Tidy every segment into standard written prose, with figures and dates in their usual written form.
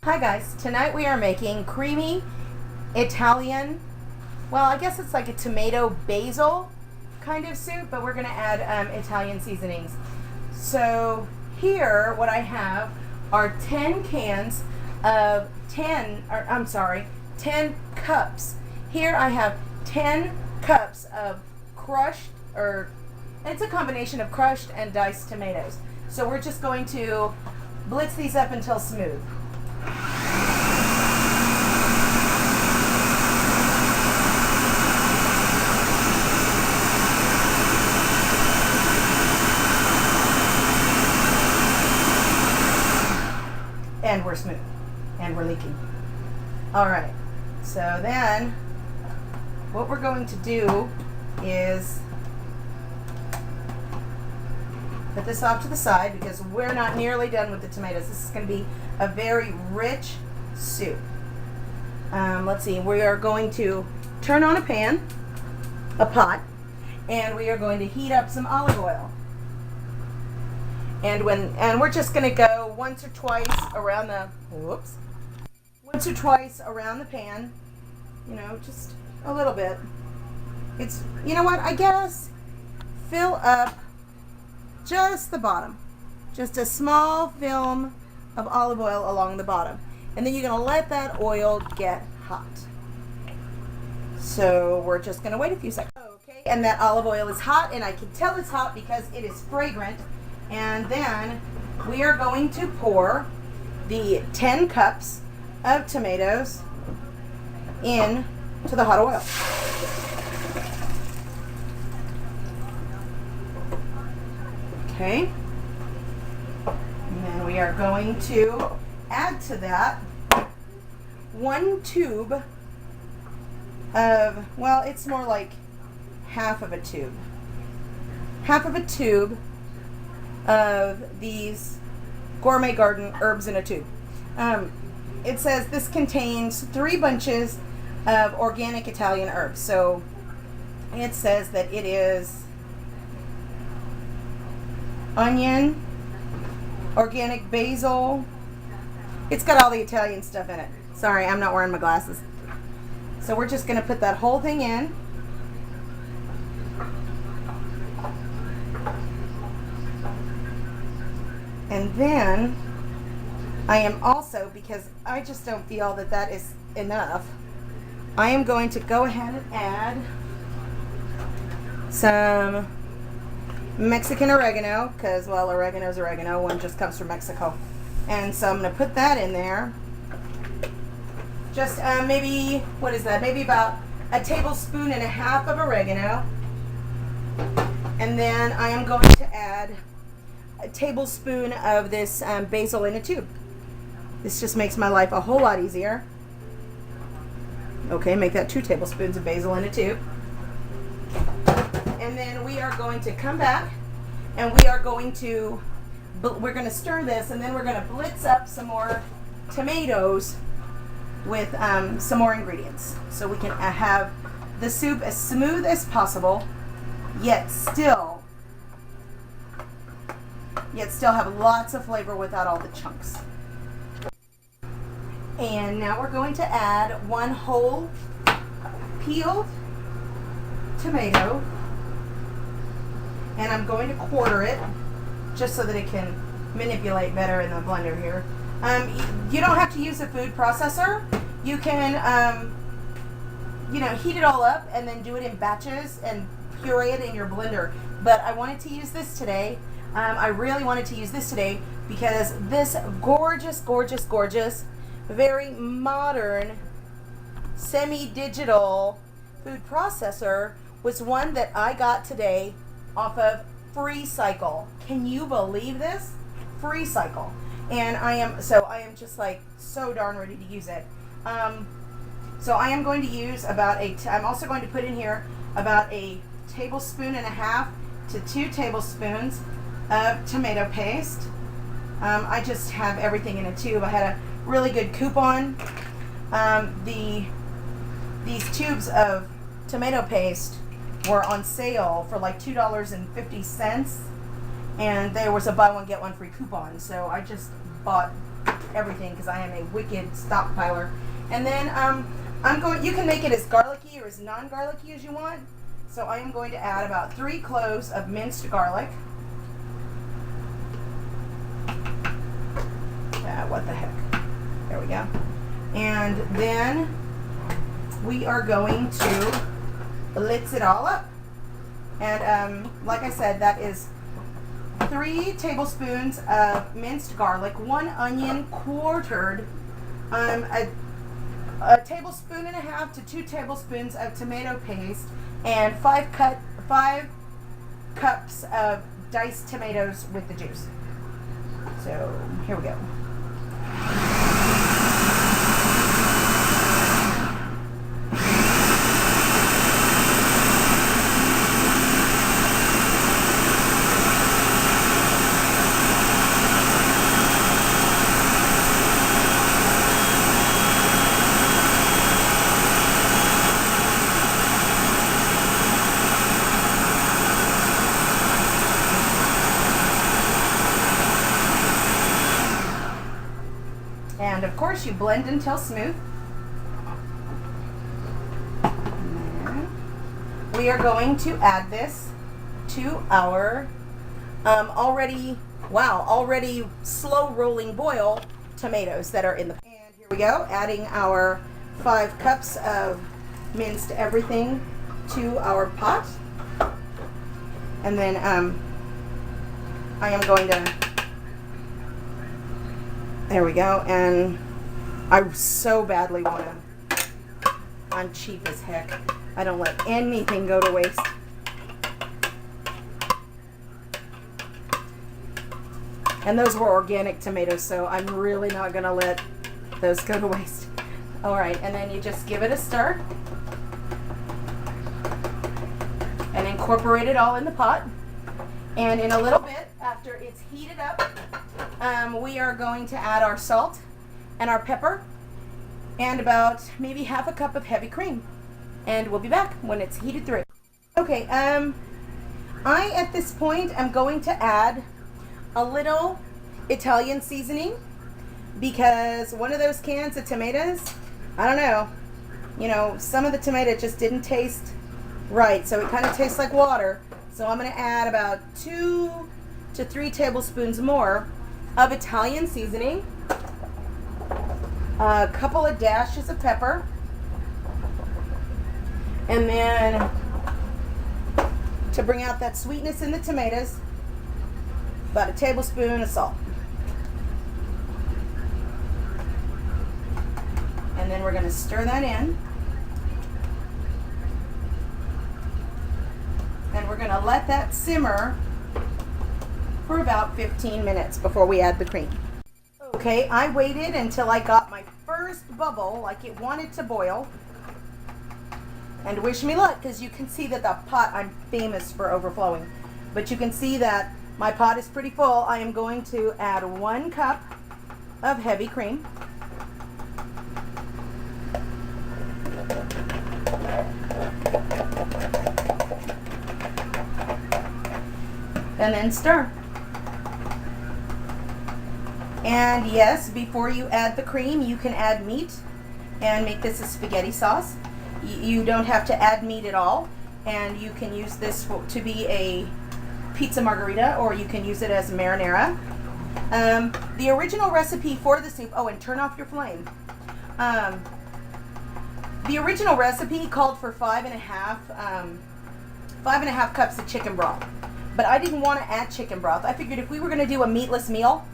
Hi guys, tonight we are making creamy Italian, well I guess it's like a tomato basil kind of soup, but we're going to add Italian seasonings. So here what I have are 10 cans of 10 cups. Here I have 10 cups of crushed, or it's a combination of crushed and diced tomatoes. So we're just going to blitz these up until smooth. And we're smooth. And we're leaking. Alright, so then what we're going to do is put this off to the side because we're not nearly done with the tomatoes. This is going to be a very rich soup. Let's see, we are going to turn on a pot, and we are going to heat up some olive oil. And we're just going to go once or twice around the pan, just a little bit. It's, I guess fill up just the bottom, just a small film of olive oil along the bottom, and then you're going to let that oil get hot. So we're just going to wait a few seconds. Okay, and that olive oil is hot, and I can tell it's hot because it is fragrant. And then we are going to pour the 10 cups of tomatoes in to the hot oil. Okay. And then we are going to add to that 1 tube of, well, it's more like half of a tube. Half of a tube of these Gourmet Garden herbs in a tube. It says this contains 3 bunches of organic Italian herbs. So it says that it is onion, organic basil. It's got all the Italian stuff in it. Sorry, I'm not wearing my glasses. So we're just going to put that whole thing in. And then I am also, because I just don't feel that that is enough, I am going to go ahead and add some Mexican oregano, because, well, oregano is oregano. One just comes from Mexico. And so I'm going to put that in there. Just maybe, what is that? Maybe about 1.5 tablespoons of oregano. And then I am going to add a tablespoon of this basil in a tube. This just makes my life a whole lot easier. Okay, make that 2 tablespoons of basil in a tube. And then we are going to come back and we're going to stir this, and then we're going to blitz up some more tomatoes with some more ingredients, so we can have the soup as smooth as possible, yet still have lots of flavor without all the chunks. And now we're going to add 1 whole peeled tomato, and I'm going to quarter it just so that it can manipulate better in the blender here. You don't have to use a food processor. You can heat it all up and then do it in batches and puree it in your blender. But I wanted to use this today. I really wanted to use this today because this gorgeous, gorgeous, gorgeous, very modern, semi-digital food processor was one that I got today off of FreeCycle. Can you believe this? FreeCycle. And I am just like so darn ready to use it. So I am going to use I'm also going to put in here about 1.5 tablespoons to 2 tablespoons of tomato paste. I just have everything in a tube. I had a really good coupon. These tubes of tomato paste were on sale for like $2.50, and there was a buy one get one free coupon. So I just bought everything because I am a wicked stockpiler. And then you can make it as garlicky or as non-garlicky as you want. So I am going to add about 3 cloves of minced garlic. What the heck? There we go. And then we are going to blitz it all up. And like I said, that is 3 tablespoons of minced garlic, 1 onion quartered, a tablespoon and a half to 2 tablespoons of tomato paste, and 5 cups of diced tomatoes with the juice. So here we go. And of course you blend until smooth. We are going to add this to our already slow rolling boil tomatoes that are in the pan. And here we go, adding our 5 cups of minced everything to our pot. And then I am going to, there we go, and I so badly want to, I'm cheap as heck. I don't let anything go to waste. And those were organic tomatoes, so I'm really not going to let those go to waste. All right, and then you just give it a stir and incorporate it all in the pot. And in a little bit, after it's heated up, we are going to add our salt and our pepper and about maybe half a cup of heavy cream. And we'll be back when it's heated through. Okay, I at this point am going to add a little Italian seasoning because one of those cans of tomatoes, I don't know, you know, some of the tomato just didn't taste right, so it kind of tastes like water. So I'm going to add about 2 to 3 tablespoons more of Italian seasoning, a couple of dashes of pepper, and then to bring out that sweetness in the tomatoes, about a tablespoon of salt. And then we're going to stir that in. And we're going to let that simmer for about 15 minutes before we add the cream. Okay, I waited until I got my first bubble, like it wanted to boil. And wish me luck, because you can see that the pot, I'm famous for overflowing. But you can see that my pot is pretty full. I am going to add 1 cup of heavy cream. And then stir. And yes, before you add the cream, you can add meat and make this a spaghetti sauce. You don't have to add meat at all, and you can use this to be a pizza margarita, or you can use it as marinara. The original recipe for the soup, oh, and turn off your flame. The original recipe called for 5.5 cups of chicken broth. But I didn't want to add chicken broth. I figured if we were going to do a meatless meal,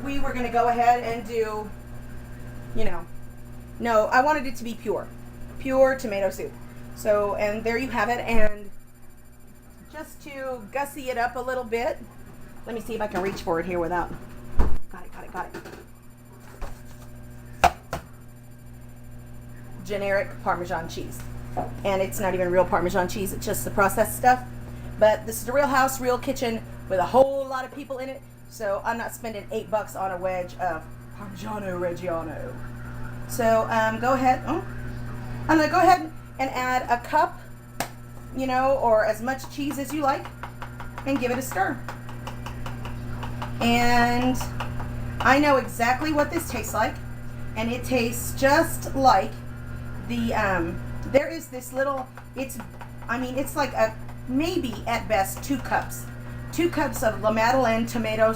we were going to go ahead and do, you know, no, I wanted it to be pure tomato soup. So, and there you have it. And just to gussy it up a little bit, let me see if I can reach for it here without, got it. Generic Parmesan cheese. And it's not even real Parmesan cheese, it's just the processed stuff. But this is a real house, real kitchen with a whole lot of people in it. So I'm not spending $8 on a wedge of Parmigiano Reggiano. So go ahead. I'm going to go ahead and add a cup, you know, or as much cheese as you like, and give it a stir. And I know exactly what this tastes like, and it tastes just like the, there is this little, it's like a, maybe at best 2 cups. 2 cups of La Madeleine tomato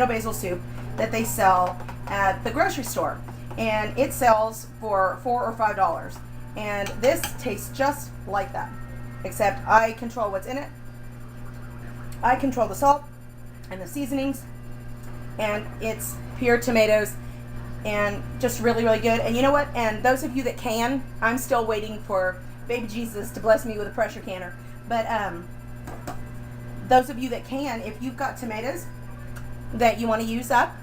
basil soup that they sell at the grocery store. And it sells for $4 or $5. And this tastes just like that. Except I control what's in it. I control the salt and the seasonings. And it's pure tomatoes and just really, really good. And you know what? And those of you that can, I'm still waiting for baby Jesus to bless me with a pressure canner. But those of you that can, if you've got tomatoes that you want to use up,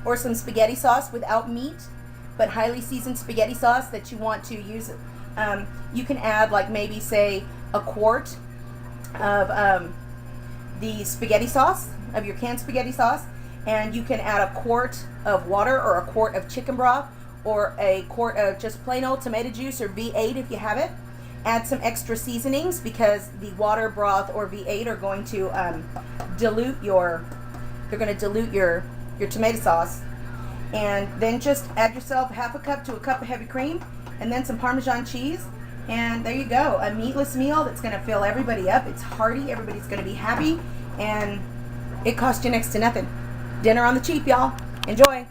or some spaghetti sauce without meat, but highly seasoned spaghetti sauce that you want to use, you can add like maybe say a quart of the spaghetti sauce, of your canned spaghetti sauce, and you can add a quart of water or a quart of chicken broth or a quart of just plain old tomato juice or V8 if you have it. Add some extra seasonings because the water, broth, or V8 are going to dilute your tomato sauce. And then just add yourself half a cup to a cup of heavy cream and then some Parmesan cheese. And there you go, a meatless meal that's going to fill everybody up. It's hearty, everybody's going to be happy, and it costs you next to nothing. Dinner on the cheap, y'all. Enjoy.